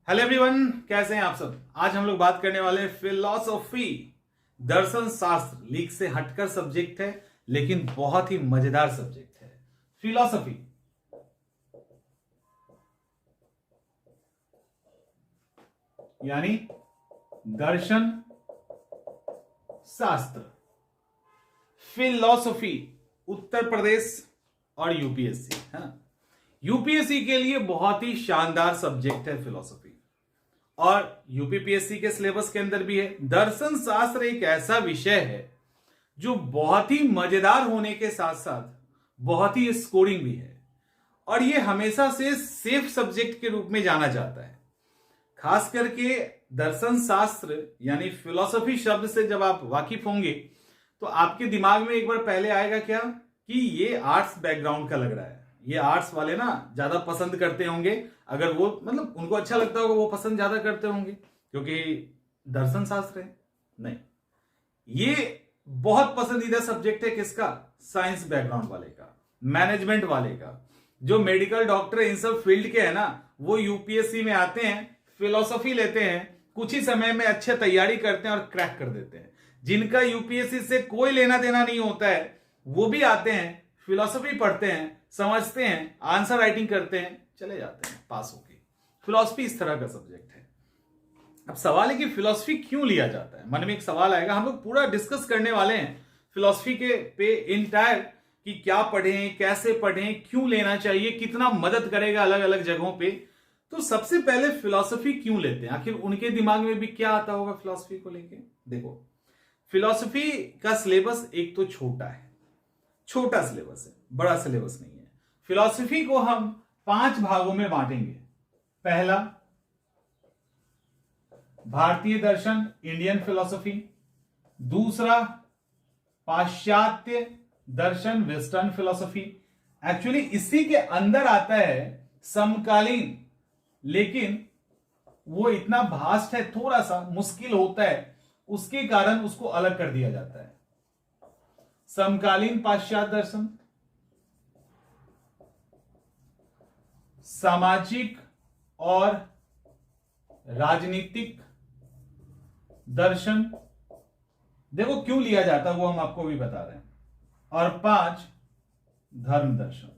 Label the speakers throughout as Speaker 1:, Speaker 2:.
Speaker 1: Hello everyone, कैसे हैं आप सब। आज हम लोग बात करने वाले हैं फिलॉसफी। दर्शन शास्त्र लीक से हटकर सब्जेक्ट है, लेकिन बहुत ही मजेदार सब्जेक्ट है फिलॉसफी। यानी दर्शन शास्त्र। फिलॉसफी उत्तर प्रदेश और यूपीएससी। हाँ, यूपीएससी के लिए बहुत ही शानदार सब्जेक्ट है फिलॉसफी, और यूपीपीएससी के सिलेबस के अंदर भी है। दर्शन शास्त्र एक ऐसा विषय है जो बहुत ही मजेदार होने के साथ साथ बहुत ही स्कोरिंग भी है, और ये हमेशा से सेफ सब्जेक्ट के रूप में जाना जाता है। खास करके दर्शन शास्त्र यानी फिलॉसफी शब्द से जब आप वाकिफ होंगे तो आपके दिमाग में एक बार पहले आएगा क्या कि ये आर्ट्स बैकग्राउंड का लग रहा है। ये आर्ट्स वाले ना ज्यादा पसंद करते होंगे, अगर वो मतलब उनको अच्छा लगता होगा वो पसंद ज्यादा करते होंगे क्योंकि दर्शन शास्त्र है। नहीं, ये बहुत पसंदीदा सब्जेक्ट है किसका? साइंस बैकग्राउंड वाले का, मैनेजमेंट वाले का। जो मेडिकल डॉक्टर इन सब फील्ड के हैं ना, वो यूपीएससी में आते हैं, फिलॉसफी लेते हैं, कुछ ही समय में अच्छे तैयारी करते हैं और क्रैक कर देते हैं। जिनका यूपीएससी से कोई लेना देना नहीं होता है वो भी आते हैं, फिलॉसफी पढ़ते हैं, समझते हैं, आंसर राइटिंग करते हैं, चले जाते हैं पास होके। फिलॉसफी इस तरह का सब्जेक्ट है। अब सवाल है कि फिलॉसफी क्यों लिया जाता है। मन में एक सवाल आएगा, हम लोग पूरा डिस्कस करने वाले हैं फिलॉसफी के पे इंटायर कि क्या पढ़ें, कैसे पढ़ें, क्यों लेना चाहिए, कितना मदद करेगा अलग अलग जगहों पे। तो सबसे पहले फिलॉसफी क्यों लेते हैं, आखिर उनके दिमाग में भी क्या आता होगा फिलॉसफी को लेके। देखो, फिलॉसफी का सिलेबस एक तो छोटा है, छोटा सिलेबस है, बड़ा सिलेबस नहीं है। फिलॉसफी को हम 5 भागों में बांटेंगे। पहला, भारतीय दर्शन इंडियन फिलॉसफी। दूसरा, पाश्चात्य दर्शन वेस्टर्न फिलॉसफी। एक्चुअली इसी के अंदर आता है समकालीन, लेकिन वो इतना भास्ट है, थोड़ा सा मुश्किल होता है, उसके कारण उसको अलग कर दिया जाता है। समकालीन पाश्चात्य दर्शन, सामाजिक और राजनीतिक दर्शन। देखो क्यों लिया जाता है वो हम आपको भी बता रहे हैं। और 5, धर्म दर्शन।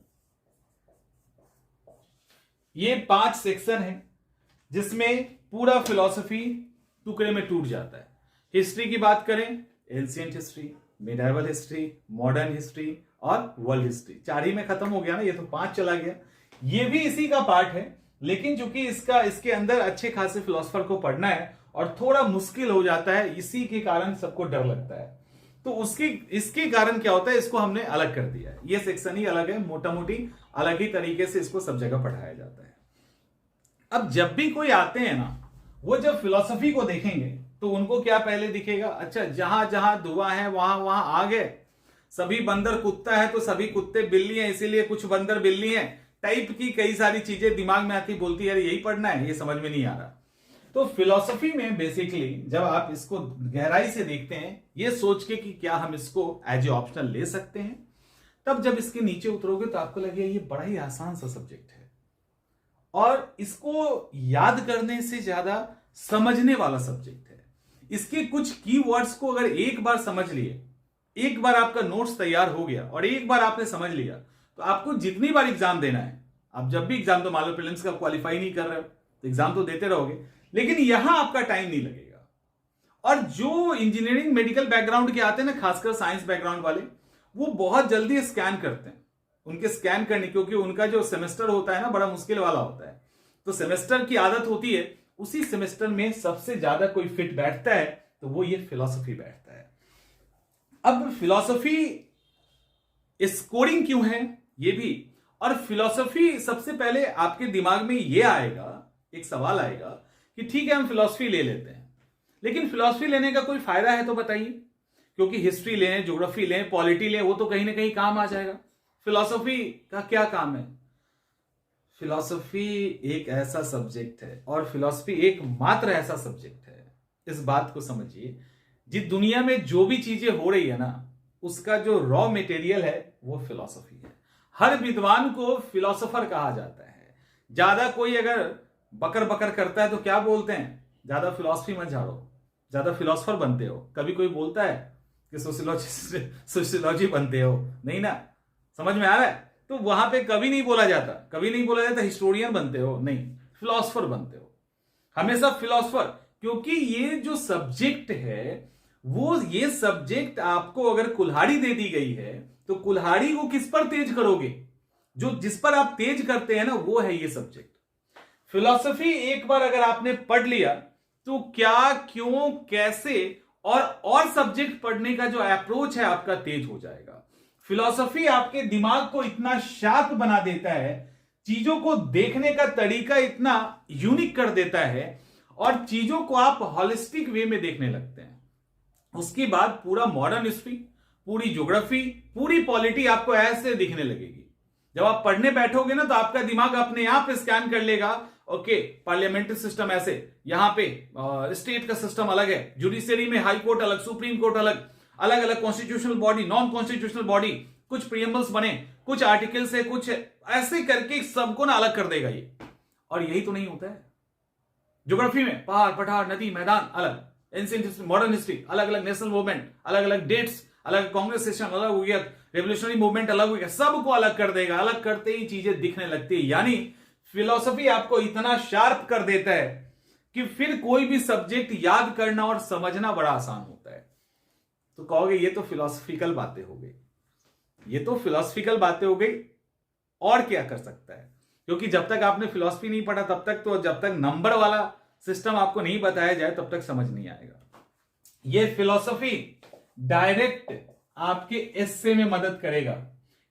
Speaker 1: ये 5 सेक्शन है जिसमें पूरा फिलॉसफी टुकड़े में टूट जाता है। हिस्ट्री की बात करें, ancient history, medieval history, modern history और वर्ल्ड हिस्ट्री। 4 ही में खत्म हो गया ना, ये तो 5 चला गया। ये भी इसी का पार्ट है, लेकिन चूंकि इसके अंदर अच्छे खासे फिलोसफर को पढ़ना है और थोड़ा मुश्किल हो जाता है, इसी के कारण सबको डर लगता है। तो इसके कारण क्या होता है, इसको हमने अलग कर दिया है। ये सेक्शन ही अलग है, मोटा मोटी अलग ही तरीके से इसको सब जगह पढ़ाया जाता है। अब जब भी कोई आते हैं ना, वो जब फिलॉसफी को देखेंगे तो उनको क्या पहले दिखेगा, अच्छा जहां जहां धुआं है वहां वहां आग है, सभी बंदर कुत्ता है तो सभी कुत्ते बिल्ली हैं, इसीलिए कुछ बंदर बिल्ली हैं, टाइप की कई सारी चीजें दिमाग में आती, बोलती है यही पढ़ना है, ये समझ में नहीं आ रहा। तो फिलॉसफी में बेसिकली जब आप इसको गहराई से देखते हैं, ये सोच के कि क्या हम इसको एज ए ऑप्शनल ले सकते हैं, तब जब इसके नीचे उतरोगे तो आपको लगेगा ये बड़ा ही आसान सा सब्जेक्ट है, और इसको याद करने से ज्यादा समझने वाला सब्जेक्ट है। इसके कुछ कीवर्ड्स को अगर एक बार समझ लिए, एक बार आपका नोट्स तैयार हो गया और एक बार आपने समझ लिया, तो आपको जितनी बार एग्जाम देना है, आप जब भी एग्जाम दो, मान लो प्रीलिम्स का क्वालिफाई नहीं कर रहे हो तो एग्जाम तो देते रहोगे, लेकिन यहां आपका टाइम नहीं लगेगा। और जो इंजीनियरिंग मेडिकल बैकग्राउंड के आते हैं ना, खासकर साइंस बैकग्राउंड वाले, वो बहुत जल्दी स्कैन करते हैं। उनके स्कैन करने, क्योंकि उनका जो सेमेस्टर होता है ना, बड़ा मुश्किल वाला होता है, तो सेमेस्टर की आदत होती है, उसी सेमेस्टर में सबसे ज्यादा कोई फिट बैठता है तो वो ये फिलॉसफी बैठता है। अब फिलॉसफी स्कोरिंग क्यों है ये भी, और फिलॉसफी सबसे पहले आपके दिमाग में ये आएगा, एक सवाल आएगा कि ठीक है हम फिलॉसफी ले लेते हैं, लेकिन फिलॉसफी लेने का कोई फायदा है तो बताइए, क्योंकि हिस्ट्री लें, ज्योग्राफी लें, पॉलिटी लें, वो तो कहीं ना कहीं काम आ जाएगा। फिलॉसफी का क्या काम है? फिलॉसफी एक ऐसा सब्जेक्ट है, और फिलॉसफी एक मात्र ऐसा सब्जेक्ट है, इस बात को समझिए, जिस दुनिया में जो भी चीजें हो रही है ना, उसका जो रॉ मटेरियल है वो फिलॉसफी है। हर विद्वान को फिलॉसफर कहा जाता है। ज्यादा कोई अगर बकर बकर करता है तो क्या बोलते हैं, ज्यादा फिलॉसफी मत झाड़ो, ज्यादा फिलोसफर बनते हो। कभी कोई बोलता है कि सोशियोलॉजी बनते हो, नहीं ना, समझ में आ रहा है। तो वहां पे कभी नहीं बोला जाता, कभी नहीं बोला जाता हिस्टोरियन बनते हो, नहीं, फिलोसफर बनते हो, हमेशा फिलोसफर। क्योंकि ये जो सब्जेक्ट है वो, ये सब्जेक्ट आपको अगर कुल्हाड़ी दे दी गई है तो कुल्हाड़ी को किस पर तेज करोगे, जो जिस पर आप तेज करते हैं ना, वो है ये सब्जेक्ट। फिलॉसफी एक बार अगर आपने पढ़ लिया तो क्या, क्यों, कैसे और सब्जेक्ट पढ़ने का जो अप्रोच है आपका तेज हो जाएगा। फिलॉसफी आपके दिमाग को इतना शार्प बना देता है, चीजों को देखने का तरीका इतना यूनिक कर देता है, और चीजों को आप हॉलिस्टिक वे में देखने लगते हैं। उसके बाद पूरा मॉडर्न हिस्ट्री, पूरी ज्योग्राफी, पूरी पॉलिटी आपको ऐसे दिखने लगेगी। जब आप पढ़ने बैठोगे ना तो आपका दिमाग अपने आप स्कैन कर लेगा, ओके पार्लियामेंट्री सिस्टम ऐसे, यहां पे स्टेट का सिस्टम अलग है, जुडिशियरी में हाई कोर्ट अलग, सुप्रीम कोर्ट अलग, अलग अलग constitutional body, non constitutional body, कुछ प्रीएम्बल्स बने, कुछ आर्टिकल्स है, कुछ ऐसे करके सबको ना अलग कर देगा ये। और यही तो नहीं होता है ज्योग्राफी में, पहाड़ पठार नदी मैदान अलग, एंशिएंट हिस्ट्री, मॉडर्न हिस्ट्री अलग अलग, नेशनल मूवमेंट अलग अलग, डेट्स अलग, कांग्रेस सेशन अलग हो गया, रेवोल्यूशनरी मूवमेंट अलग हो गया, सबको अलग कर देगा। अलग करते ही चीजें दिखने लगती है। यानी फिलॉसफी आपको इतना शार्प कर देता है कि फिर कोई भी सब्जेक्ट याद करना और समझना बड़ा आसान होता है। तो कहोगे ये तो फिलॉसफिकल बातें हो गई, ये तो फिलॉसफिकल बातें हो गई, और क्या कर सकता है। क्योंकि जब तक आपने फिलॉसफी नहीं पढ़ा तब तक, तो जब तक नंबर वाला सिस्टम आपको नहीं बताया जाए तब तक समझ नहीं आएगा। ये फिलॉसफी डायरेक्ट आपके एस्से में मदद करेगा।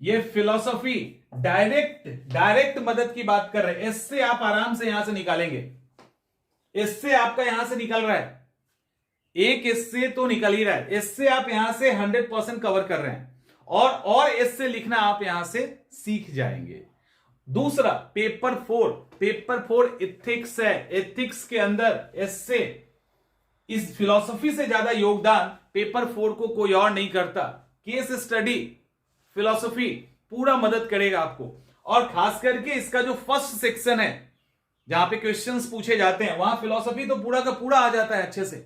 Speaker 1: ये फिलॉसफी डायरेक्ट मदद की बात कर रहे हैं। एस्से आप आराम से यहां से निकालेंगे, एस्से आपका यहां से निकल रहा है, एक एस्से तो निकल ही रहा है, एस्से आप यहां से 100% कवर कर रहे हैं, और एस्से लिखना आप यहां से सीख जाएंगे। दूसरा पेपर 4 एथिक्स है। एथिक्स के अंदर एस्से, इस फिलॉसफी से ज्यादा योगदान पेपर 4 को कोई और नहीं करता। केस स्टडी फिलॉसफी पूरा मदद करेगा आपको, और खास करके इसका जो फर्स्ट सेक्शन है जहां पे क्वेश्चंस पूछे जाते हैं, वहां फिलॉसफी तो पूरा का पूरा आ जाता है अच्छे से।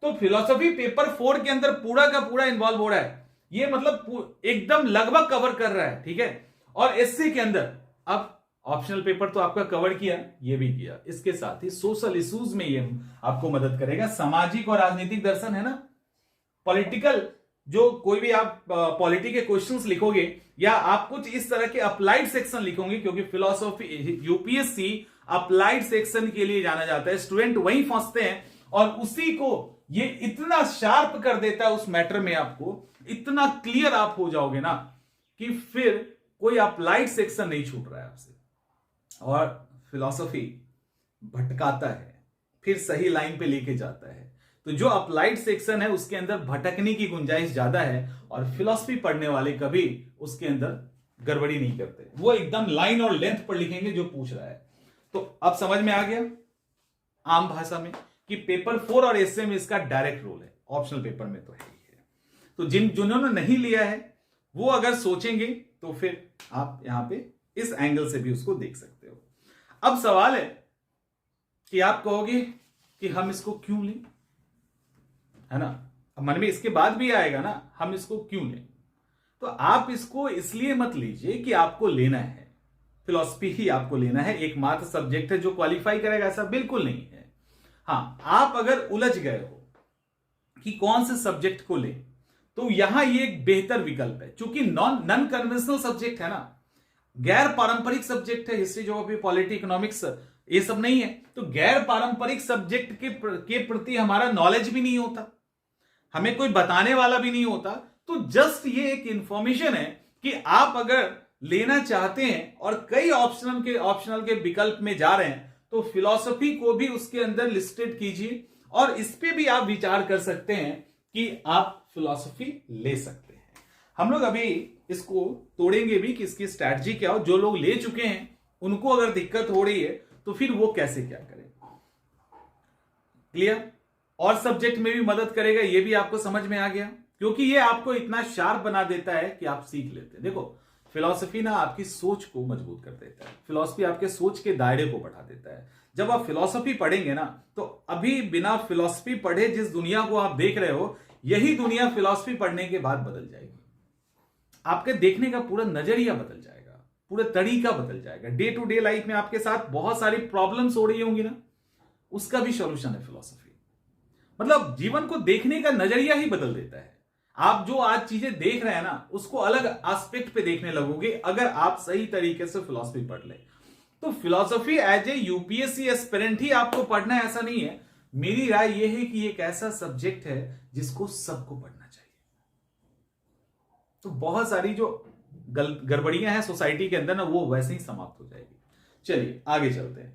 Speaker 1: तो फिलॉसफी पेपर 4 के अंदर पूरा का पूरा इन्वॉल्व हो रहा है, ये मतलब एकदम लगभग कवर कर रहा है, ठीक है। और एससी के अंदर अब ऑप्शनल पेपर तो आपका कवर किया, ये भी किया, इसके साथ ही सोशल इश्यूज में ये आपको मदद करेगा। सामाजिक और राजनीतिक दर्शन है ना, पॉलिटिकल, जो कोई भी आप पॉलिटी के क्वेश्चंस लिखोगे या आप कुछ इस तरह के अप्लाइड सेक्शन लिखोगे, क्योंकि फिलॉसफी यूपीएससी अप्लाइड सेक्शन के लिए जाना जाता है, स्टूडेंट वहीं फंसते हैं, और उसी को ये इतना शार्प कर देता है उस मैटर में, आपको इतना क्लियर आप हो जाओगे ना कि फिर कोई अप्लाइड सेक्शन नहीं छूट रहा है आपसे। और फिलॉसफी भटकाता है, फिर सही लाइन पे लेके जाता है। तो जो अप्लाइड सेक्शन है उसके अंदर भटकने की गुंजाइश ज्यादा है, और फिलॉसफी पढ़ने वाले कभी उसके अंदर गड़बड़ी नहीं करते, वो एकदम लाइन और लेंथ पर लिखेंगे जो पूछ रहा है। तो अब समझ में आ गया आम भाषा में कि पेपर 4 और एसए में इसका डायरेक्ट रोल है, ऑप्शनल पेपर में तो है ही है। तो जिन्होंने नहीं लिया है वो अगर सोचेंगे तो फिर आप यहां पे इस एंगल से भी उसको देख सकते हो। अब सवाल है कि आप कहोगे कि हम इसको क्यों लें, है ना, मन में इसके बाद भी आएगा ना, हम इसको क्यों लें। तो आप इसको इसलिए मत लीजिए कि आपको लेना है, फिलॉसफी ही आपको लेना है, एकमात्र सब्जेक्ट है जो क्वालिफाई करेगा, ऐसा बिल्कुल नहीं है। हां, आप अगर उलझ गए हो कि कौन से सब्जेक्ट को लें, तो यहां ये एक बेहतर विकल्प है, क्योंकि नॉन कन्वेंशनल सब्जेक्ट है ना, गैर पारंपरिक सब्जेक्ट है, हिस्ट्री, ज्योग्राफी, पॉलिटी, इकोनॉमिक्स, ये सब नहीं है। तो गैर पारंपरिक सब्जेक्ट के प्रति हमारा नॉलेज भी नहीं होता, हमें कोई बताने वाला भी नहीं होता। तो जस्ट ये एक इंफॉर्मेशन है कि आप अगर लेना चाहते हैं और कई ऑप्शनल के विकल्प में जा रहे हैं, तो फिलॉसफी को भी उसके अंदर लिस्टेड कीजिए, और इस पे भी आप विचार कर सकते हैं कि आप फिलॉसफी ले सकते हैं। हम लोग अभी इसको तोड़ेंगे भी कि इसकी स्ट्रैटेजी क्या हो। जो लोग ले चुके हैं उनको अगर दिक्कत हो रही है तो फिर वो कैसे क्या करें, क्लियर। और सब्जेक्ट में भी मदद करेगा, ये भी आपको समझ में आ गया, क्योंकि ये आपको इतना शार्प बना देता है कि आप सीख लेते हैं। देखो फिलॉसफी ना आपकी सोच को मजबूत कर देता है, फिलॉसफी आपके सोच के दायरे को बढ़ा देता है। जब आप फिलॉसफी पढ़ेंगे ना, तो अभी बिना फिलॉसफी पढ़े जिस दुनिया को आप देख रहे हो, यही दुनिया फिलॉसफी पढ़ने के बाद बदल जाएगी। आपके देखने का पूरा नजरिया बदल जाएगा, पूरा तरीका बदल जाएगा। डे टू डे लाइफ में आपके साथ बहुत सारी प्रॉब्लम्स हो रही होंगी ना, उसका भी सॉल्यूशन है फिलॉसफी। मतलब जीवन को देखने का नजरिया ही बदल देता है। आप जो आज चीजें देख रहे हैं ना, उसको अलग एस्पेक्ट पे देखने लगोगे अगर आप सही तरीके से फिलॉसफी पढ़ ले। तो philosophy as a UPSC aspirant ही आपको पढ़ना है ऐसा नहीं है। मेरी राय यह है कि एक ऐसा सब्जेक्ट है जिसको सबको पढ़ना चाहिए। तो बहुत सारी जो गड़बड़ियां हैं सोसाइटी के अंदर ना, वो वैसे ही समाप्त हो जाएगी। चलिए आगे चलते हैं।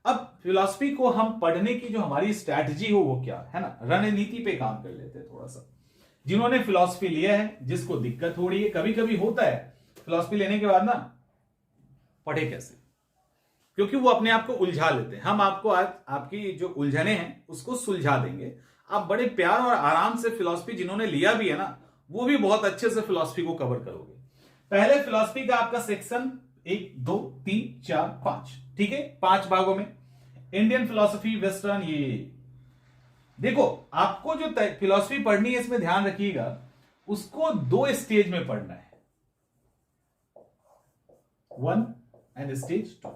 Speaker 1: अब फिलॉसफी को हम पढ़ने की जो हमारी स्ट्रैटेजी हो वो क्या है ना, रणनीति पे काम कर लेते हैं थोड़ा सा। जिन्होंने फिलॉसफी लिया है, जिसको दिक्कत हो रही है, कभी कभी होता है फिलॉसफी लेने के बाद ना पढ़े कैसे, क्योंकि वो अपने आप को उलझा लेते हैं। हम आपको आज आपकी जो उलझने हैं उसको सुलझा देंगे। आप बड़े प्यार और आराम से फिलॉसफी जिन्होंने लिया भी है ना, वो भी बहुत अच्छे से फिलॉसफी को कवर करोगे। पहले फिलॉसफी का आपका सेक्शन 1 2 3 4 5, ठीक है, 5 भागों में। इंडियन फिलॉसफी, वेस्टर्न, ये देखो आपको जो फिलॉसफी पढ़नी है इसमें ध्यान रखिएगा, उसको 2 स्टेज में पढ़ना है, 1 एंड स्टेज 2।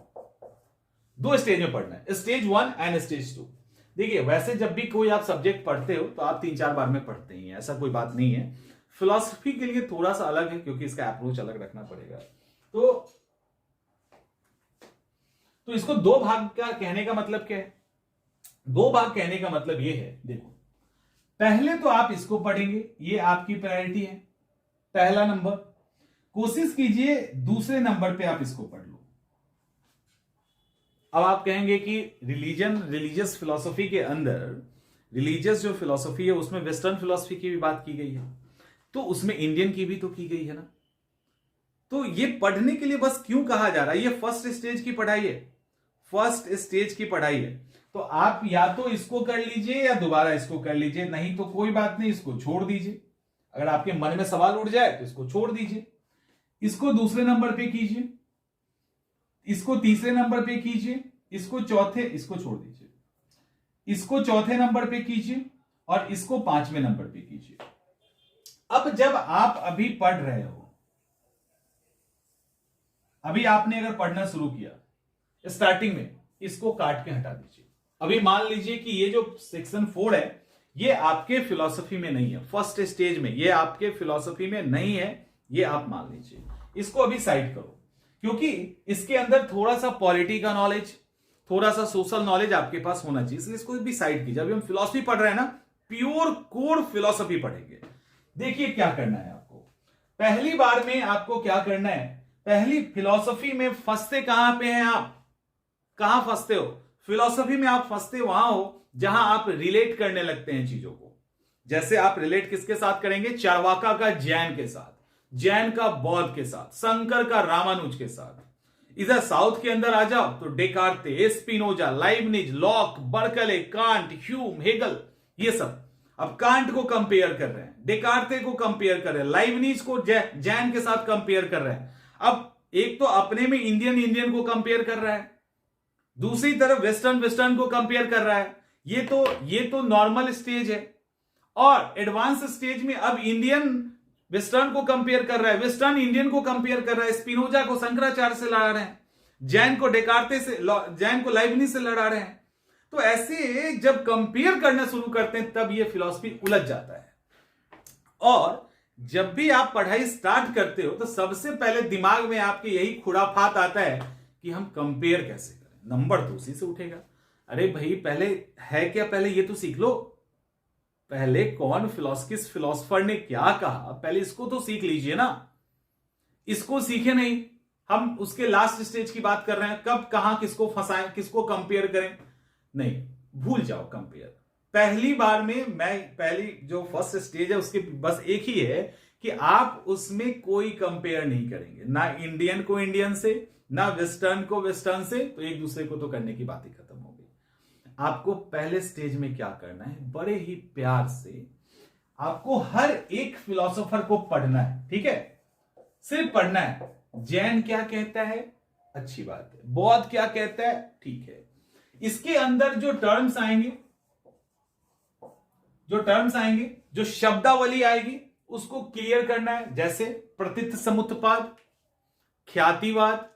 Speaker 1: 2 स्टेज में पढ़ना है, स्टेज 1 एंड स्टेज 2। देखिए वैसे जब भी कोई आप सब्जेक्ट पढ़ते हो तो आप 3-4 बार में पढ़ते ही हैं, ऐसा कोई बात नहीं है। फिलॉसफी के लिए थोड़ा सा अलग है क्योंकि इसका अप्रोच अलग रखना पड़ेगा। तो इसको 2 भाग का कहने का मतलब क्या है? 2 भाग कहने का मतलब यह है, देखो पहले तो आप इसको पढ़ेंगे, ये आपकी प्रायोरिटी है, पहला नंबर। कोशिश कीजिए दूसरे नंबर पे आप इसको पढ़ लो। अब आप कहेंगे कि रिलीजियस फिलॉसफी के अंदर, रिलीजियस जो फिलॉसफी है उसमें वेस्टर्न फिलॉसफी की भी बात की गई है, तो उसमें इंडियन की भी तो की गई है ना। तो ये पढ़ने के लिए बस क्यों कहा जा रहा है? ये फर्स्ट स्टेज की पढ़ाई है, फर्स्ट स्टेज की पढ़ाई है। तो आप या तो इसको कर लीजिए या दोबारा इसको कर लीजिए, नहीं तो कोई बात नहीं, इसको छोड़ दीजिए। अगर आपके मन में सवाल उठ जाए तो इसको छोड़ दीजिए, इसको दूसरे नंबर पे कीजिए, इसको तीसरे नंबर पे कीजिए, इसको छोड़ दीजिए, इसको चौथे नंबर पे कीजिए और इसको 5वें नंबर पे कीजिए। अब जब आप अभी पढ़ रहे हो, अभी आपने अगर पढ़ना शुरू किया, स्टार्टिंग में इसको काट के हटा दीजिए। अभी मान लीजिए कि ये जो सेक्शन 4 है ये आपके फिलॉसफी में नहीं है, फर्स्ट स्टेज में ये आपके फिलॉसफी में नहीं है, ये आप मान लीजिए। इसको अभी साइड करो, क्योंकि इसके अंदर थोड़ा सा पॉलिटी का नॉलेज, थोड़ा सा सोशल नॉलेज आपके पास होना चाहिए, इसलिए इसको भी साइड कीजिए। अभी हम फिलॉसफी पढ़ रहे हैं ना, प्योर कोर फिलॉसफी पढ़ेंगे। देखिए क्या करना है आपको, पहली बार में आपको क्या करना है, पहली फिलॉसफी में फंसते कहां पे हैं आप? कहां फंसते हो फिलॉसफी में? आप फंसते वहां हो जहां आप रिलेट करने लगते हैं चीजों को। जैसे आप रिलेट किसके साथ करेंगे? चार्वाका का जैन के साथ, जैन का बौद्ध के साथ, शंकर का रामानुज के साथ। इधर साउथ के अंदर आ जाओ तो Descartes, Spinoza, Leibniz, Locke, Berkeley, Kant, Hume, Hegel, ये सब। अब कांट को कंपेयर कर रहे हैं, डेकार्ते को कंपेयर कर रहे हैं, लाइबनिज को जैन के साथ कंपेयर कर रहे हैं। अब एक तो अपने में इंडियन को कंपेयर कर रहा है, दूसरी तरफ वेस्टर्न को कंपेयर कर रहा है। ये तो नॉर्मल स्टेज है, और एडवांस स्टेज में अब इंडियन वेस्टर्न को कंपेयर कर रहा है, वेस्टर्न इंडियन को कंपेयर कर रहा है, स्पिनोजा को शंकराचार्य से लड़ा रहे हैं, जैन को डेकार्ते से, जैन को लाइबनिज से लड़ा रहे हैं। तो ऐसे जब कंपेयर करना शुरू करते हैं तब ये फिलॉसफी उलझ जाता है। और जब भी आप पढ़ाई स्टार्ट करते हो तो सबसे पहले दिमाग में आपके यही खुराफात आता है कि हम कंपेयर कैसे करें, नंबर तो उसी से उठेगा। अरे भाई पहले है क्या, पहले ये तो सीख लो, पहले कौन किस फिलोसफर ने क्या कहा, पहले इसको तो सीख लीजिए ना। इसको सीखे नहीं, हम उसके लास्ट स्टेज की बात कर रहे हैं, कब कहां किसको फंसाएं, किसको कंपेयर करें, नहीं, भूल जाओ कंपेयर। पहली बार में पहली जो फर्स्ट स्टेज है उसके बस एक ही है कि आप उसमें कोई कंपेयर नहीं करेंगे, ना इंडियन को इंडियन से, ना वेस्टर्न को वेस्टर्न से, तो एक दूसरे को तो करने की बात ही खत्म हो गई। आपको पहले स्टेज में क्या करना है, बड़े ही प्यार से आपको हर एक फिलोसोफर को पढ़ना है, ठीक है, सिर्फ पढ़ना है। जैन क्या कहता है, अच्छी बात है, बौद्ध क्या कहता है, ठीक है, इसके अंदर जो टर्म्स आएंगे, जो शब्दावली आएगी, उसको क्लियर करना है। जैसे प्रतीत समुत्पाद, ख्यातिवाद।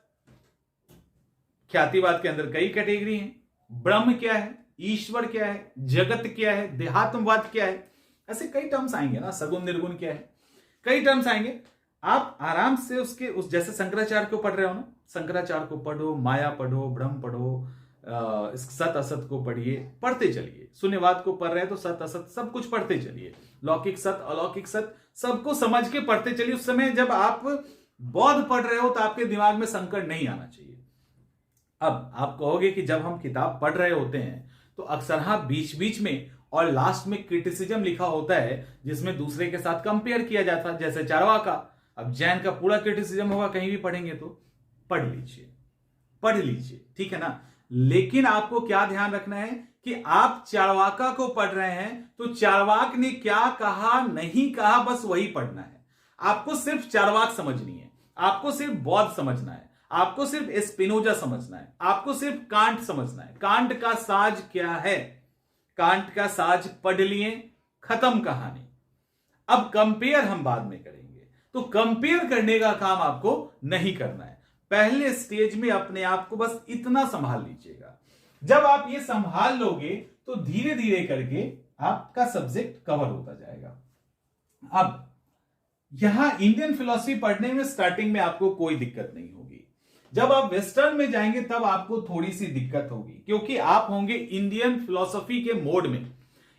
Speaker 1: ख्यातिवाद के अंदर कई कैटेगरी हैं। ब्रह्म क्या है, ईश्वर क्या है, जगत क्या है, देहात्मवाद क्या है, ऐसे कई टर्म्स आएंगे ना। सगुण निर्गुण क्या है, कई टर्म्स आएंगे। आप आराम से उस जैसे शंकराचार्य को पढ़ रहे हो ना, शंकराचार्य को पढ़ो, माया पढ़ो, ब्रह्म पढ़ो, सत असत को पढ़िए, पढ़ते चलिए। शून्यवाद को पढ़ रहे हैं तो सत असत सब कुछ पढ़ते चलिए। लौकिक सत, अलौकिक सत, सबको समझ के पढ़ते चलिए। उस समय जब आप बौद्ध पढ़ रहे हो तो आपके दिमाग में संकट नहीं आना चाहिए। अब आप कहोगे कि जब हम किताब पढ़ रहे होते हैं तो अक्सर हाँ बीच बीच में और लास्ट में क्रिटिसिज्म लिखा होता है, जिसमें दूसरे के साथ कंपेयर किया जाता है, जैसे चारवाका। अब जैन का पूरा क्रिटिसिज्म होगा, कहीं भी पढ़ेंगे तो पढ़ लीजिए, ठीक है ना। लेकिन आपको क्या ध्यान रखना है कि आप चारवाका को पढ़ रहे हैं तो चारवाक ने क्या कहा नहीं कहा, बस वही पढ़ना है। आपको सिर्फ चारवाक समझनी है, आपको सिर्फ बौद्ध समझना है, आपको सिर्फ स्पिनोजा समझना है, आपको सिर्फ कांट समझना है। कांट का साज क्या है, कांट का साज पढ़ लिए, खत्म कहानी। अब कंपेयर हम बाद में करेंगे, तो कंपेयर करने का काम आपको नहीं करना है। पहले स्टेज में अपने आप को बस इतना संभाल लीजिएगा। जब आप ये संभाल लोगे तो धीरे धीरे करके आपका सब्जेक्ट कवर होता जाएगा। अब यहां इंडियन फिलॉसफी पढ़ने में स्टार्टिंग में आपको कोई दिक्कत नहीं होगी। जब आप वेस्टर्न में जाएंगे तब आपको थोड़ी सी दिक्कत होगी, क्योंकि आप होंगे इंडियन फिलॉसफी के मोड में।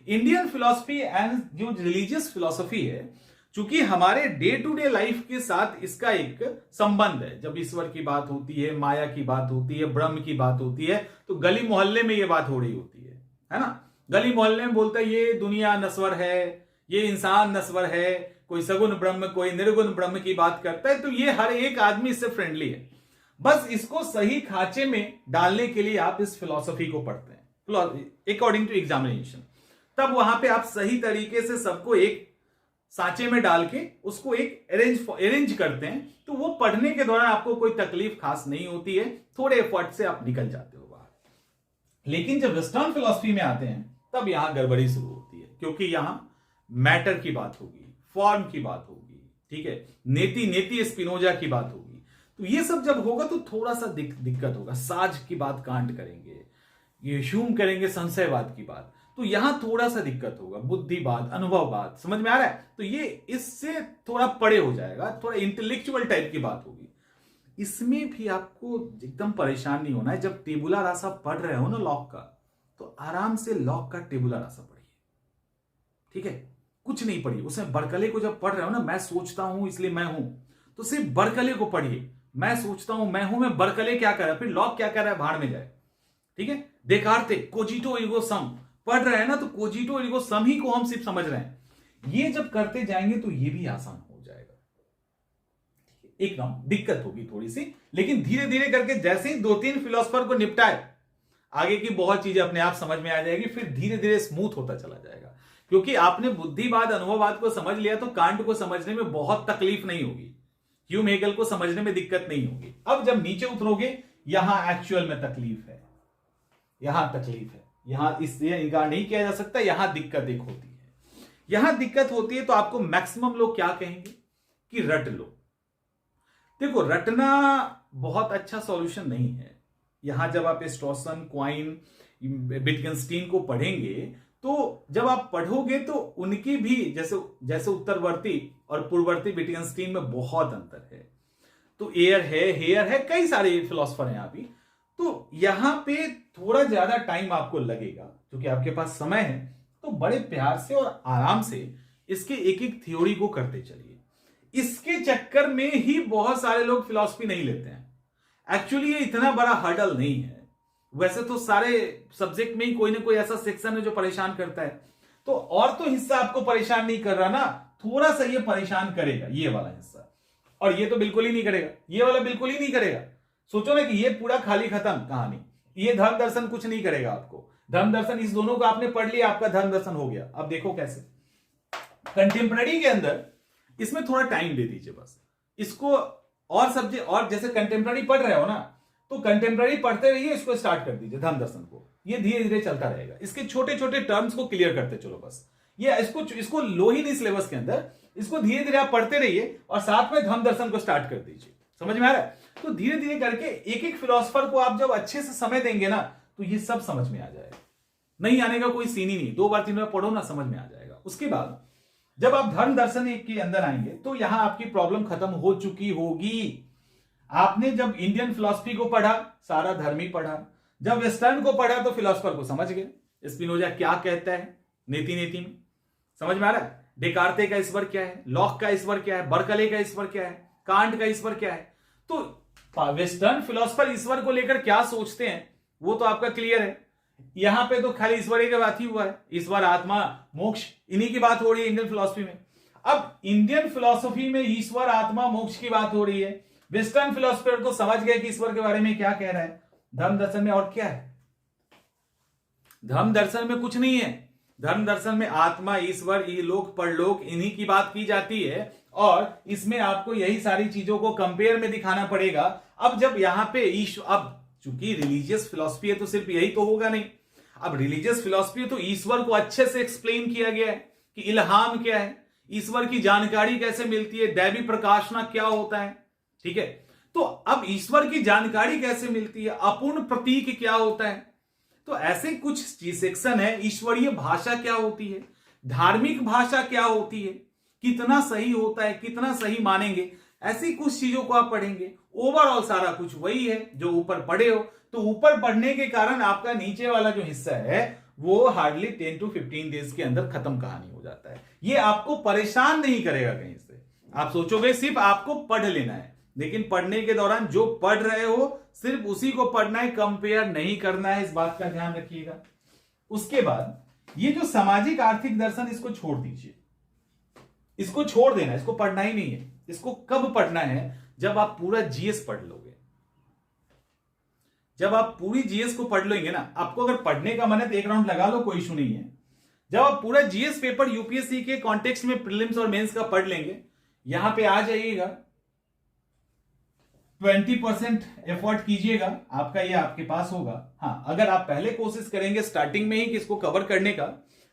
Speaker 1: इंडियन फिलॉसफी एंड जो रिलीजियस फिलॉसफी है, चूंकि हमारे डे टू डे लाइफ के साथ इसका एक संबंध है। जब ईश्वर की बात होती है, माया की बात होती है, ब्रह्म की बात होती है, तो गली मोहल्ले में ये बात हो रही होती है ना। गली मोहल्ले में बोलता है ये दुनिया नश्वर है, ये इंसान नश्वर है, कोई सगुण ब्रह्म, कोई निर्गुण ब्रह्म की बात करता है, तो ये हर एक आदमी इससे फ्रेंडली है। बस इसको सही खांचे में डालने के लिए आप इस फिलॉसफी को पढ़ते हैं अकॉर्डिंग टू एग्जामिनेशन। तब वहां पे आप सही तरीके से सबको एक सांचे में डाल के उसको एक अरेंज करते हैं, तो वो पढ़ने के दौरान आपको कोई तकलीफ खास नहीं होती है, थोड़े एफर्ट से आप निकल जाते हो बाहर। लेकिन जब वेस्टर्न फिलॉसफी में आते हैं तब यहां गड़बड़ी शुरू होती है, क्योंकि यहां मैटर की बात होगी, फॉर्म की बात होगी, ठीक है, नेति स्पिनोजा की बात होगी। तो ये सब जब होगा तो थोड़ा सा दिक्कत होगा। साज की बात कांट करेंगे, ये ह्यूम करेंगे संशयवाद की बात, तो यहां थोड़ा सा दिक्कत होगा। बुद्धिवाद, अनुभववाद, समझ में आ रहा है? तो ये इससे थोड़ा परे हो जाएगा, थोड़ा इंटेलेक्चुअल टाइप की बात होगी। इसमें भी आपको एकदम परेशान नहीं होना है। जब टेबुला रासा पढ़ रहे हो ना लॉक का, तो आराम से लॉक का टेबुला रासा पढ़िए, ठीक है, कुछ नहीं पढ़िए। उसमें बरकले को जब पढ़ रहे हो ना, मैं सोचता हूं इसलिए मैं हूं, तो सिर्फ बरकले को पढ़िए। मैं सोचता हूं, मैं हूं, मैं बरकले क्या कर रहा है, फिर लॉक क्या कर रहा है, भाड़ में जाए, ठीक है। देखार्ते कोजिटो एर्गो सम पढ़ रहे हैं ना, तो कोजिटो एर्गो सम ही को हम सिर्फ समझ रहे हैं। ये जब करते जाएंगे तो ये भी आसान हो जाएगा। एकदम दिक्कत होगी थोड़ी सी, लेकिन धीरे धीरे करके जैसे ही 2-3 फिलोसफर को निपटाए, आगे की बहुत चीजें अपने आप समझ में आ जाएगी, फिर धीरे धीरे स्मूथ होता चला जाएगा। क्योंकि आपने बुद्धिवाद, अनुभववाद को समझ लिया तो कांट को समझने में बहुत तकलीफ नहीं होगी, ह्यूम हेगल को समझने में दिक्कत नहीं होगी। अब जब नीचे उतरोगे, यहां एक्चुअल में तकलीफ है, यहां तकलीफ है, यहां इससे इनकार नहीं किया जा सकता, यहां दिक्कत एक होती है। यहां दिक्कत होती है तो आपको मैक्सिमम लोग क्या कहेंगे कि रट लो। देखो, रटना बहुत अच्छा सॉल्यूशन नहीं है। यहां जब आप स्ट्रॉसन, क्वाइन, विटगेनस्टीन को पढ़ेंगे, तो जब आप पढ़ोगे तो उनकी भी जैसे उत्तरवर्ती और पूर्ववर्ती विटगेनस्टीन में बहुत अंतर है। तो एयर है, हेयर है, कई सारे फिलोसफर हैं यहाँ भी। तो यहां पे थोड़ा ज्यादा टाइम आपको लगेगा, क्योंकि आपके पास समय है। तो बड़े प्यार से और आराम से इसके एक एक थ्योरी को करते चलिए। इसके चक्कर में ही बहुत सारे लोग फिलॉसफी नहीं लेते हैं। एक्चुअली ये इतना बड़ा हर्डल नहीं है। वैसे तो सारे सब्जेक्ट में ही कोई ना कोई ऐसा सेक्शन है जो परेशान करता है, तो और तो हिस्सा आपको परेशान नहीं कर रहा ना, थोड़ा सा ये परेशान करेगा, ये वाला हिस्सा। और ये तो बिल्कुल ही नहीं करेगा, ये वाला बिल्कुल ही नहीं करेगा। सोचो ना कि ये पूरा खाली खत्म कहानी, ये धर्म दर्शन कुछ नहीं करेगा आपको। धर्म दर्शन, इस दोनों को आपने पढ़ लिया, आपका धर्म दर्शन हो गया। अब देखो कैसे कंटेम्पररी के अंदर इसमें थोड़ा टाइम दे दीजिए बस इसको। और सब्जेक्ट, और जैसे कंटेम्पररी पढ़ रहे हो ना, तो कंटेम्पररी पढ़ते रहिए, इसको स्टार्ट कर दीजिए धर्म दर्शन को। ये धीरे धीरे चलता रहेगा। इसके छोटे छोटे टर्म्स को क्लियर करते चलो बस, ये इसको लो ही नहीं सिलेबस के अंदर, इसको धीरे धीरे आप पढ़ते रहिए और साथ में धम्म दर्शन को स्टार्ट कर दीजिए। समझ में आ रहा है? तो धीरे धीरे करके एक एक फिलोसफर को आप जब अच्छे से समय देंगे ना तो ये सब समझ में आ जाएगा। नहीं आने का कोई सीन ही नहीं, 2 बार 3 बार पढ़ो ना, समझ में आ जाएगा। उसके बाद जब आप धर्म दर्शन एक के अंदर आएंगे तो यहां आपकी प्रॉब्लम खत्म हो चुकी होगी। आपने जब इंडियन फिलॉसफी को पढ़ा, सारा धर्म ही पढ़ा। जब वेस्टर्न को पढ़ा तो फिलोसफर को समझ गए, स्पिनोजा क्या कहता है नीति नीति में। समझ में आ रहा है? डेकार्ते का ईश्वर क्या है, लॉक का ईश्वर क्या है, बर्कले का ईश्वर क्या है, कांट का ईश्वर क्या है। तो वेस्टर्न फिलोसफर ईश्वर को लेकर क्या सोचते हैं वो तो आपका क्लियर है। यहां पे तो खाली ईश्वर की बात ही हुआ है, ईश्वर, आत्मा, मोक्ष, इन्हीं की बात हो रही है इंडियन फिलोसफी में। अब इंडियन फिलोसफी में ईश्वर, आत्मा, मोक्ष की बात हो रही है। वेस्टर्न फिलोसफर को समझ गए कि ईश्वर के बारे में क्या कह रहा है। धर्म दर्शन में और क्या है? धर्म दर्शन में कुछ नहीं है। धर्म दर्शन में आत्मा, ईश्वर, इहलोक, परलोक, इन्हीं की बात की जाती है और इसमें आपको यही सारी चीजों को कंपेयर में दिखाना पड़ेगा। अब जब यहां पे अब चूंकि रिलीजियस फिलॉसफी है तो सिर्फ यही तो होगा नहीं। अब रिलीजियस फिलॉसफी है तो ईश्वर को अच्छे से एक्सप्लेन किया गया है कि इल्हाम क्या है, ईश्वर की जानकारी कैसे मिलती है, दैवी प्रकाशना क्या होता है। ठीक है, तो अब ईश्वर की जानकारी कैसे मिलती है, अपूर्ण प्रतीक क्या होता है। तो ऐसे कुछ सेक्शन है। ईश्वरीय भाषा क्या होती है, धार्मिक भाषा क्या होती है, कितना सही होता है, कितना सही मानेंगे, ऐसी कुछ चीजों को आप पढ़ेंगे। ओवरऑल सारा कुछ वही है जो ऊपर पढ़े हो। तो ऊपर पढ़ने के कारण आपका नीचे वाला जो हिस्सा है वो हार्डली 10 to 15 डेज के अंदर खत्म कहानी हो जाता है। ये आपको परेशान नहीं करेगा कहीं से। आप सोचोगे सिर्फ आपको पढ़ लेना है, लेकिन पढ़ने के दौरान जो पढ़ रहे हो सिर्फ उसी को पढ़ना है, कंपेयर नहीं करना है। इस बात का ध्यान रखिएगा। उसके बाद ये जो सामाजिक आर्थिक दर्शन, इसको छोड़ दीजिए, इसको छोड़ देना, इसको पढ़ना ही नहीं है। इसको कब पढ़ना है? जब आप पूरा जीएस पढ़ लोगे। जब आप पूरी जीएस को पढ़ लेंगे ना, आपको अगर पढ़ने का मन है तो एक राउंड लगा लो, कोई इशू नहीं है। जब आप पूरा जीएस पेपर यूपीएससी के कॉन्टेक्स्ट में प्रीलिम्स और मेंस का पढ़ लेंगे, यहां पे आ जाइएगा, 20% एफर्ट कीजिएगा, आपका ये आपके पास होगा। हाँ, अगर आप पहले कोशिश करेंगे स्टार्टिंग में ही कि इसको कवर करने का,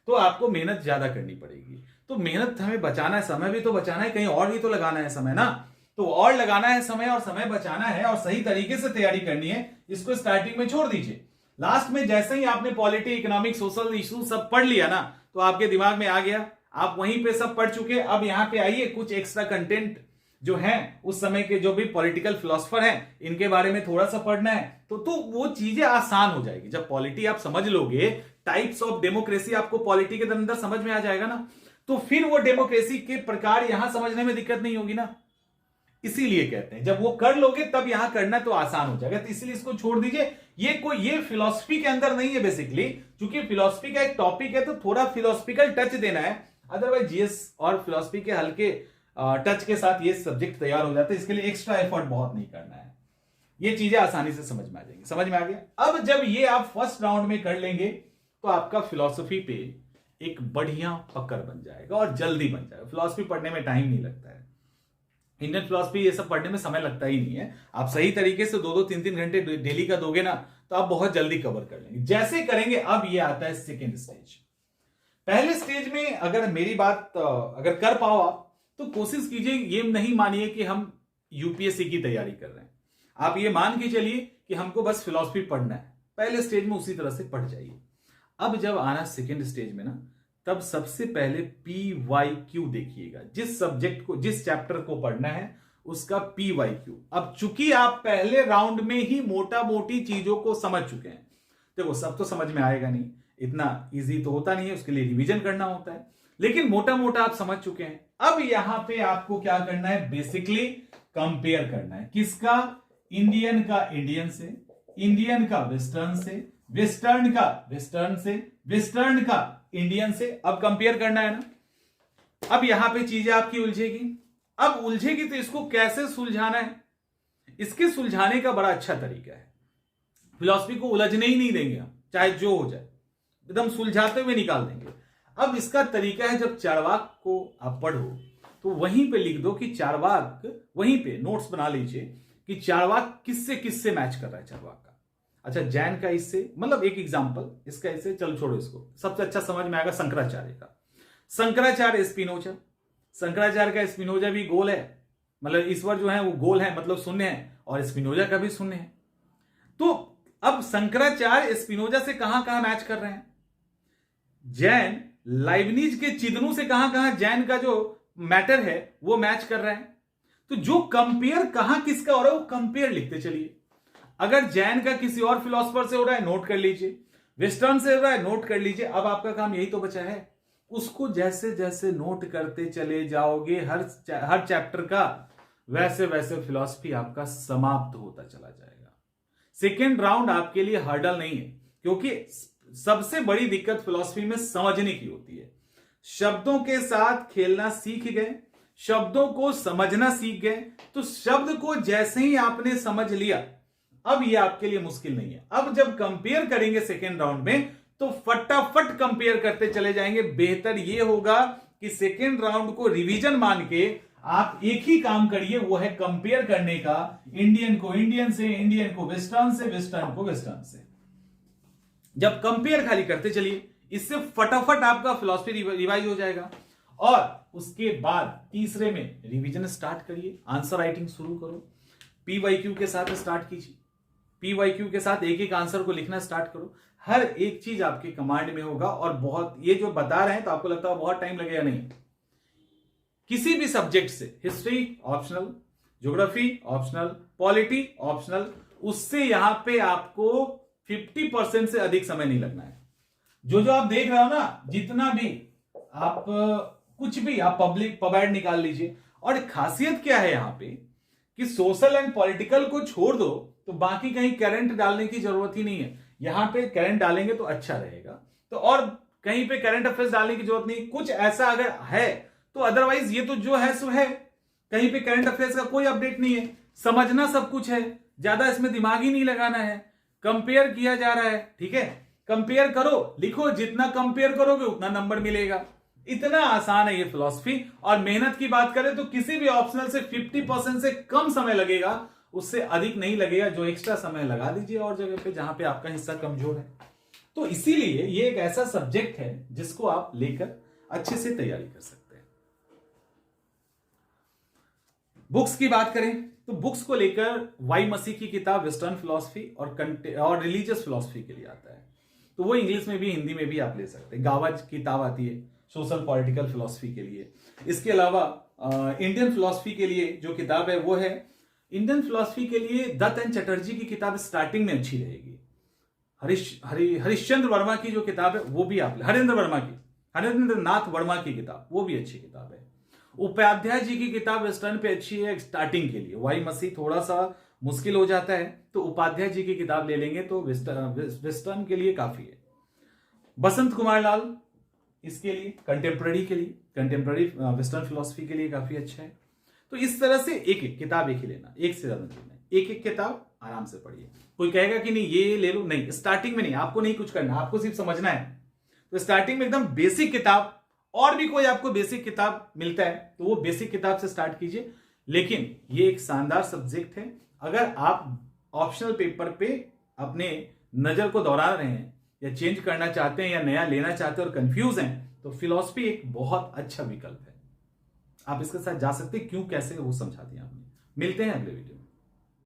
Speaker 1: तो आपको मेहनत ज्यादा करनी पड़ेगी। तो मेहनत हमें बचाना है, समय भी तो बचाना है, कहीं और भी तो लगाना है समय ना। तो और लगाना है समय और समय बचाना है और सही तरीके से तैयारी करनी है। इसको स्टार्टिंग में छोड़ दीजिए। लास्ट में जैसे ही आपने पॉलिटी, इकोनॉमिक, सोशल इशू सब पढ़ लिया ना, तो आपके दिमाग में आ गया, आप वहीं पे सब पढ़ चुके। अब यहां पे आइए, कुछ एक्स्ट्रा कंटेंट जो है उस समय के जो भी पॉलिटिकल फिलोसफर हैं इनके बारे में थोड़ा सा पढ़ना है, तो वो चीजें आसान हो जाएगी। जब पॉलिटी आप समझ लोगे, टाइप्स ऑफ डेमोक्रेसी आपको पॉलिटी के अंदर समझ में आ जाएगा ना, तो फिर वो डेमोक्रेसी के प्रकार यहां समझने में दिक्कत नहीं होगी ना। इसीलिए कहते हैं जब वो कर लोगे तब यहां करना तो आसान हो जाएगा। तो इसलिए इसको छोड़ दीजिए। ये फिलॉसफी के अंदर नहीं है बेसिकली, क्योंकि फिलॉसफी का एक टॉपिक है तो थोड़ा फिलोसफिकल टच देना है। अदरवाइज जीएस और फिलॉसफी के हल्के टच के साथ ये सब्जेक्ट तैयार हो जाते हैं। इसके लिए एक्स्ट्रा एफर्ट बहुत नहीं करना है। ये चीजें आसानी से समझ में आ जाएंगी। समझ में आ गया? अब जब ये आप फर्स्ट राउंड में कर लेंगे तो आपका फिलॉसफी पे एक बढ़िया पकड़ बन जाएगा और जल्दी बन जाएगा। फिलॉसफी पढ़ने में टाइम नहीं लगता है। इंडियन फिलॉसफी ये सब पढ़ने में समय लगता ही नहीं है। आप सही तरीके से 2-2, 3-3 घंटे डेली का दोगे ना, तो आप बहुत जल्दी कवर कर लेंगे। जैसे करेंगे, अब ये आता है सेकेंड स्टेज। पहले स्टेज में अगर मेरी बात अगर कर पाओ आप, तो कोशिश कीजिए, ये नहीं मानिए कि हम यूपीएससी की तैयारी कर रहे हैं। आप ये मान के चलिए कि हमको बस फिलॉसफी पढ़ना है। पहले स्टेज में उसी तरह से पढ़ जाइए। अब जब आना सेकेंड स्टेज में ना, तब सबसे पहले PYQ देखिएगा। जिस सब्जेक्ट को, जिस चैप्टर को पढ़ना है उसका PYQ। अब चूंकि आप पहले राउंड में ही मोटा मोटी चीजों को समझ चुके हैं, देखो सब तो समझ में आएगा नहीं, इतना इजी तो होता नहीं है, उसके लिए रिवीजन करना होता है, लेकिन मोटा मोटा आप समझ चुके हैं। अब यहां पे आपको क्या करना है? बेसिकली कंपेयर करना है। किसका? इंडियन का इंडियन से, इंडियन का वेस्टर्न से, वेस्टर्न का वेस्टर्न से, वेस्टर्न का इंडियन से। अब कंपेयर करना है ना। अब यहां पे चीजें आपकी उलझेगी। अब उलझेगी तो इसको कैसे सुलझाना है? इसके सुलझाने का बड़ा अच्छा तरीका है। फिलॉसफी को उलझने ही नहीं देंगे हम, चाहे जो हो जाए, एकदम सुलझाते हुए निकाल देंगे। अब इसका तरीका है, जब चारवाक को आप पढ़ो तो वहीं पे लिख दो कि चारवाक, वहीं पे नोट्स बना लीजिए कि चारवाक किससे किससे मैच कर रहा है चारवाक का। अच्छा जैन का इससे मतलब एक एग्जांपल इसका, इससे चल छोड़ो इसको, सबसे अच्छा समझ में आएगा शंकराचार्य का। शंकराचार्य स्पिनोजा, शंकराचार्य का स्पिनोजा भी गोल है, मतलब ईश्वर जो है वो गोल है मतलब शून्य है, और स्पिनोजा का भी शून्य है। तो अब शंकराचार्य स्पिनोजा से कहां कहां मैच कर रहे हैं, जैन लाइबनिज के चिदनु से कहां कहां जैन का जो मैटर है वो मैच कर रहा है। तो जो कंपेयर कहां किसका हो रहा है वो कंपेयर लिखते चलिए। अगर जैन का किसी और फिलोसफर से हो रहा है नोट कर लीजिए, वेस्टर्न से हो रहा है नोट कर लीजिए। अब आपका काम यही तो बचा है, उसको जैसे जैसे नोट करते चले जाओगे हर चैप्टर का, वैसे वैसे फिलॉसफी आपका समाप्त होता चला जाएगा। सेकेंड राउंड आपके लिए हर्डल नहीं है, क्योंकि सबसे बड़ी दिक्कत फिलॉसफी में समझने की होती है। शब्दों के साथ खेलना सीख गए, शब्दों को समझना सीख गए, तो शब्द को जैसे ही आपने समझ लिया अब ये आपके लिए मुश्किल नहीं है। अब जब कंपेयर करेंगे सेकेंड राउंड में तो फटाफट कंपेयर करते चले जाएंगे। बेहतर ये होगा कि सेकेंड राउंड को रिवीजन मान के आप एक ही काम करिए, वो है कंपेयर करने का, इंडियन को इंडियन से, इंडियन को वेस्टर्न से, वेस्टर्न को वेस्टर्न से। जब कंपेयर खाली करते चलिए, इससे फटाफट आपका फिलॉसफी रिवाइज हो जाएगा। और उसके बाद तीसरे में रिवीजन स्टार्ट करिए, आंसर राइटिंग शुरू करो, पीवाईक्यू के साथ स्टार्ट कीजिए, पीवाईक्यू के साथ एक एक आंसर को लिखना स्टार्ट करो। हर एक चीज आपके कमांड में होगा। और बहुत ये जो बता रहे हैं तो आपको लगता है बहुत टाइम लगेगा, नहीं। किसी भी सब्जेक्ट से, history optional, geography optional, polity optional, उससे यहां पे आपको 50% से अधिक समय नहीं लगना है। जो जो आप देख रहे हो ना, जितना भी आप कुछ भी आप पब्लिक पबैड निकाल लीजिए। और खासियत क्या है यहां पे कि सोशल एंड पॉलिटिकल को छोड़ दो तो बाकी कहीं करंट डालने की जरूरत ही नहीं है। यहां पे करंट डालेंगे तो अच्छा रहेगा, तो और कहीं पे करंट अफेयर्स डालने की जरूरत नहीं। कुछ ऐसा अगर है तो अदरवाइज ये तो जो है सो है, कहीं पे करंट अफेयर्स का कोई अपडेट नहीं है। समझना सब कुछ है, ज्यादा इसमें दिमाग ही नहीं लगाना है। कंपेयर किया जा रहा है, ठीक है, कंपेयर करो, लिखो, जितना कंपेयर करोगे उतना नंबर मिलेगा। इतना आसान है ये फिलॉसफी। और मेहनत की बात करें तो किसी भी ऑप्शनल से 50% से कम समय लगेगा, उससे अधिक नहीं लगेगा। जो एक्स्ट्रा समय लगा दीजिए और जगह पे जहां पे आपका हिस्सा कमजोर है। तो इसीलिए ये एक ऐसा सब्जेक्ट है जिसको आप लेकर अच्छे से तैयारी कर सकते हैं। बुक्स की बात करें तो बुक्स को लेकर वाई मसी की किताब वेस्टर्न फिलॉसफी और रिलीजियस फिलॉसफी के लिए आता है, तो वो इंग्लिश में भी हिंदी में भी आप ले सकते हैं। गावाज किताब आती है सोशल पॉलिटिकल फिलॉसफी के लिए। इसके अलावा इंडियन फिलॉसफी के लिए जो किताब है वो है, इंडियन फिलॉसफी के लिए दत्त एंड चटर्जी की किताब स्टार्टिंग में अच्छी रहेगी। हरिश्चंद्र वर्मा की जो किताब है वो भी आप, हरेंद्र नाथ वर्मा की किताब वो भी अच्छी किताब है। उपाध्याय जी की किताब वेस्टर्न पे अच्छी है स्टार्टिंग के लिए। वाई मसी थोड़ा सा मुश्किल हो जाता है, तो उपाध्याय जी की किताब ले लेंगे तो वेस्टर्न के लिए काफी है। बसंत कुमार लाल इसके लिए कंटेम्प्रेरी के लिए, कंटेम्प्रेरी वेस्टर्न फिलॉसफी के लिए काफी अच्छा है। तो इस तरह से एक एक किताब एक ही लेना, एक से ज्यादा लेना, एक एक किताब आराम से पढ़िए। कोई कहेगा कि नहीं ये ले लो, नहीं, स्टार्टिंग में नहीं, आपको नहीं कुछ करना, आपको सिर्फ समझना है। तो स्टार्टिंग में एकदम बेसिक किताब, और भी कोई आपको बेसिक किताब मिलता है तो वो बेसिक किताब से स्टार्ट कीजिए। लेकिन ये एक शानदार सब्जेक्ट है। अगर आप ऑप्शनल पेपर पे अपने नजर को दौड़ा रहे हैं या चेंज करना चाहते हैं या नया लेना चाहते हैं और कंफ्यूज हैं, तो फिलॉसफी एक बहुत अच्छा विकल्प है। आप इसके साथ जा सकते हैं। क्यों, कैसे, वो समझा दिया हमने। मिलते हैं अगले वीडियो में।